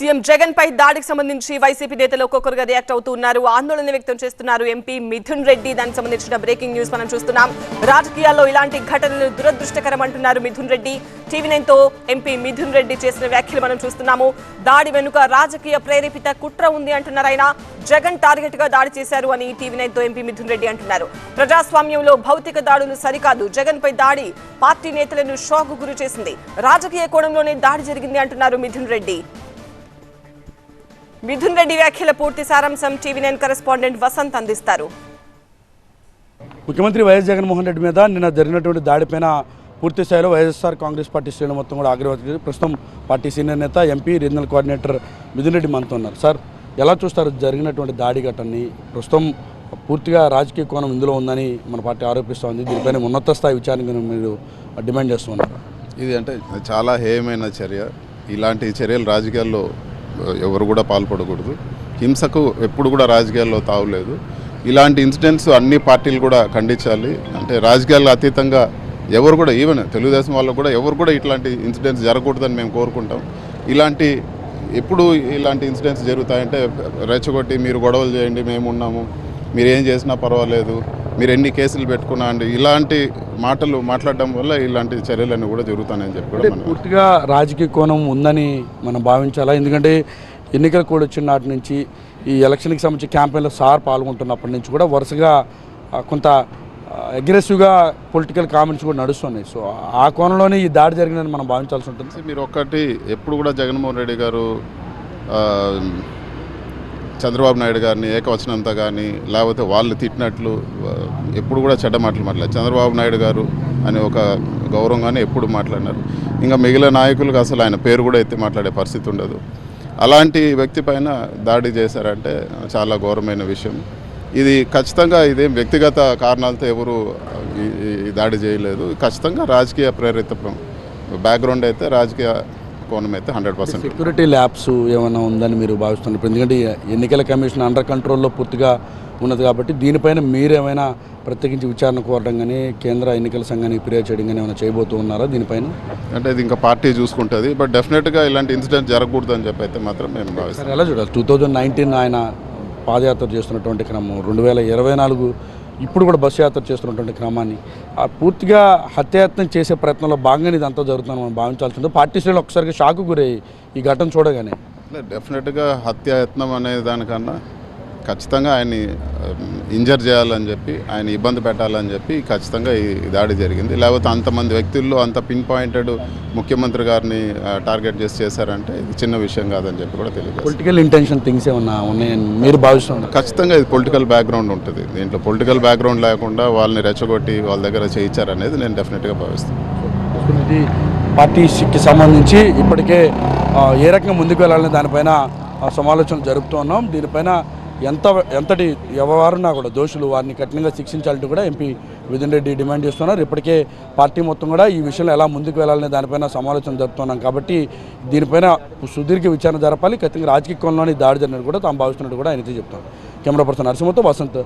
CM Jagan పై దాడికి సంబంధించి YCP నేతలు ఒక్కొక్కరుగా రియాక్ట్ అవుతున్నారు, ఆందోళన వ్యక్తం చేస్తున్నారు. ఎంపీ మిథున్ రెడ్డి దానికి సంబంధించిన బ్రేకింగ్ న్యూస్ మనం చూస్తున్నాం. రాజకీయాల్లో ఇలాంటి ఘటనలు దురదృష్టకరం అంటున్నారు మిథున్ రెడ్డి. టీవీ9 తో ఎంపీ మిథున్ రెడ్డి చేసిన వ్యాఖ్యలు మనం చూస్తున్నాము. దాడి వెనుక రాజకీయ ప్రేరేపిత కుట్ర ఉంది అంటున్నారు ఆయన. జగన్ టార్గెట్ గా దాడి చేశారు అని టీవీ9 తో ఎంపీ మిథున్ రెడ్డి అంటున్నారు. ప్రజాస్వామ్యంలో భౌతిక దాడులు సరికాదు, జగన్ పై దాడి పార్టీ నేతలను షాక్ గురి చేసింది, రాజకీయ కోణంలోనే దాడి జరిగింది అంటున్నారు మిథున్ రెడ్డి. మిథున్ రెడ్డి వ్యాఖ్యల పూర్తి సారాంశం టీవీ9 కరెస్పాండెంట్ వసంత్ అందిస్తారు. ముఖ్యమంత్రి వైఎస్ జగన్మోహన్ రెడ్డి మీద నిన్న జరిగినటువంటి దాడిపైన పూర్తి స్థాయిలో వైఎస్ఆర్ కాంగ్రెస్ పార్టీ శ్రేణులు మొత్తం కూడా ఆగ్రహించారు. ప్రస్తుతం పార్టీ సీనియర్ నేత MP regional coordinator Mithun Reddy మనతో ఉన్నారు. సార్, ఎలా చూస్తారు జరిగినటువంటి దాడి ఘటనని? ప్రస్తుతం పూర్తిగా రాజకీయ కోణం ఇందులో ఉందని మన పార్టీ ఆరోపిస్తోంది. దీనిపైన ఉన్నత స్థాయి విచారణను మీరు డిమాండ్ చేస్తున్నారు. ఇది అంటే చాలా హేయమైన చర్య. ఇలాంటి చర్యలు రాజకీయాల్లో ఎవరు కూడా పాల్పడకూడదు. హింసకు ఎప్పుడు కూడా రాజకీయాల్లో తావులేదు. ఇలాంటి ఇన్సిడెంట్స్ అన్ని పార్టీలు కూడా ఖండించాలి. అంటే రాజకీయాల్లో అతీతంగా ఎవరు కూడా, ఈవెన్ తెలుగుదేశం వాళ్ళు కూడా ఎవరు కూడా ఇట్లాంటి ఇన్సిడెంట్స్ జరగకూడదని మేము కోరుకుంటాం. ఎప్పుడు ఇలాంటి ఇన్సిడెంట్స్ జరుగుతాయంటే రెచ్చగొట్టి మీరు గొడవలు చేయండి, మేము ఉన్నాము, మీరు ఏం చేసినా పర్వాలేదు, మీరు ఎన్ని కేసులు పెట్టుకున్నా అండి, ఇలాంటి మాటలు మాట్లాడడం వల్ల ఇలాంటి చర్యలన్నీ కూడా జరుగుతాయని చెప్పి పూర్తిగా రాజకీయ కోణం ఉందని మనం భావించాలా? ఎందుకంటే ఎన్నికల కోడ్ వచ్చిన నాటి నుంచి ఈ ఎలక్షన్కి సంబంధించి క్యాంపెయిన్లో సార్ పాల్గొంటున్నప్పటి నుంచి కూడా వరుసగా కొంత అగ్రెసివ్గా పొలిటికల్ కామెంట్స్ కూడా నడుస్తున్నాయి. సో ఆ కోణంలోనే ఈ దాడి జరిగిందని మనం భావించాల్సి ఉంటుంది. మీరు ఒక్కటి ఎప్పుడు కూడా జగన్మోహన్ రెడ్డి గారు చంద్రబాబు నాయుడు గారిని ఏకవచనంతో కానీ లేకపోతే వాళ్ళు తిట్టినట్లు ఎప్పుడు కూడా చెడ్డ మాటలు మాట్లాడారు. చంద్రబాబు నాయుడు గారు అని ఒక గౌరవంగానే ఎప్పుడు మాట్లాడినారు. ఇంకా మిగిలిన నాయకులకు అసలు ఆయన పేరు కూడా ఎత్తి మాట్లాడే పరిస్థితి ఉండదు. అలాంటి వ్యక్తి పైన దాడి చేశారంటే చాలా ఘోరమైన విషయం. ఇది ఖచ్చితంగా ఇదేం వ్యక్తిగత కారణాలతో ఎవరు ఈ దాడి చేయలేదు. ఖచ్చితంగా రాజకీయ ప్రేరిత బ్యాక్గ్రౌండ్ అయితే, రాజకీయ కోణం అయితే 100%. సెక్యూరిటీ ల్యాబ్స్ ఏమైనా ఉందని మీరు భావిస్తున్నారు? ఎందుకంటే ఎన్నికల కమిషన్ అండర్ కంట్రోల్లో పూర్తిగా ఉన్నది కాబట్టి దీనిపైన మీరేమైనా ప్రత్యేకించి విచారణ కోరడం కానీ కేంద్ర ఎన్నికల సంఘానికి ఫిర్యాదు చేయడం కానీ ఏమైనా చేయబోతూ ఉన్నారా దీనిపైన? అంటే ఇది ఇంకా పార్టీ చూసుకుంటుంది. బట్ డెఫినెట్గా ఇలాంటి ఇన్సిడెంట్ జరగకూడదు అని చెప్పి అయితే మాత్రం నేను భావిస్తాను. ఎలా చూడాలి? 2019 ఆయన పాదయాత్ర చేస్తున్నటువంటి క్రమం, 2024 ఇప్పుడు కూడా బస్సు యాత్ర చేస్తున్నటువంటి క్రమాన్ని పూర్తిగా హత్యాయత్నం చేసే ప్రయత్నంలో భాగంగా ఇదంతా జరుగుతుందని మనం భావించాల్సి ఉంటుంది. పార్టీ శ్రేణులు ఒక్కసారిగా షాకు గురయ్యి ఈ ఘటన చూడగానే. డెఫినెట్గా హత్యాయత్నం అనే దానికన్నా ఖచ్చితంగా ఆయన్ని ఇంజర్ చేయాలని చెప్పి, ఆయన ఇబ్బంది పెట్టాలని చెప్పి ఖచ్చితంగా ఈ దాడి జరిగింది. లేకపోతే అంతమంది వ్యక్తుల్లో అంత పిన్ పాయింటెడ్ ముఖ్యమంత్రి గారిని టార్గెట్ చేసి చేశారంటే ఇది చిన్న విషయం కాదని చెప్పి కూడా తెలియదు. పొలిటికల్ ఇంటెన్షన్ థింగ్స్ ఏమన్నా ఉన్నాయని మీరు భావిస్తున్నారు? ఖచ్చితంగా ఇది పొలిటికల్ బ్యాక్గ్రౌండ్ ఉంటుంది. దీంట్లో పొలిటికల్ బ్యాక్గ్రౌండ్ లేకుండా వాళ్ళని రెచ్చగొట్టి వాళ్ళ దగ్గర చేయించారనేది నేను డెఫినెట్గా భావిస్తాను. ఇది పార్టీకి సంబంధించి ఇప్పటికే ఏ రకంగా ముందుకు వెళ్ళాలని దానిపైన సమాలోచనలు జరుపుతూ ఉన్నాం. దీనిపైన ఎంతటి ఎవరున్నా కూడా దోషులు వారిని కఠినంగా శిక్షించాలంటూ కూడా ఎంపీ మిథున్ రెడ్డి డిమాండ్ చేస్తున్నారు. ఇప్పటికే పార్టీ మొత్తం కూడా ఈ విషయంలో ఎలా ముందుకు వెళ్ళాలనే దానిపైన సమాలోచన జరుపుతున్నాం కాబట్టి దీనిపైన సుదీర్ఘ విచారణ జరపాలి. ఖచ్చితంగా రాజకీయ కోణంలోని దాడి జరిగినట్టు కూడా తాము భావిస్తున్నట్టు కూడా ఆయన చెప్తారు. కెమెరా పర్సన్ నరసింహతో వసంత్.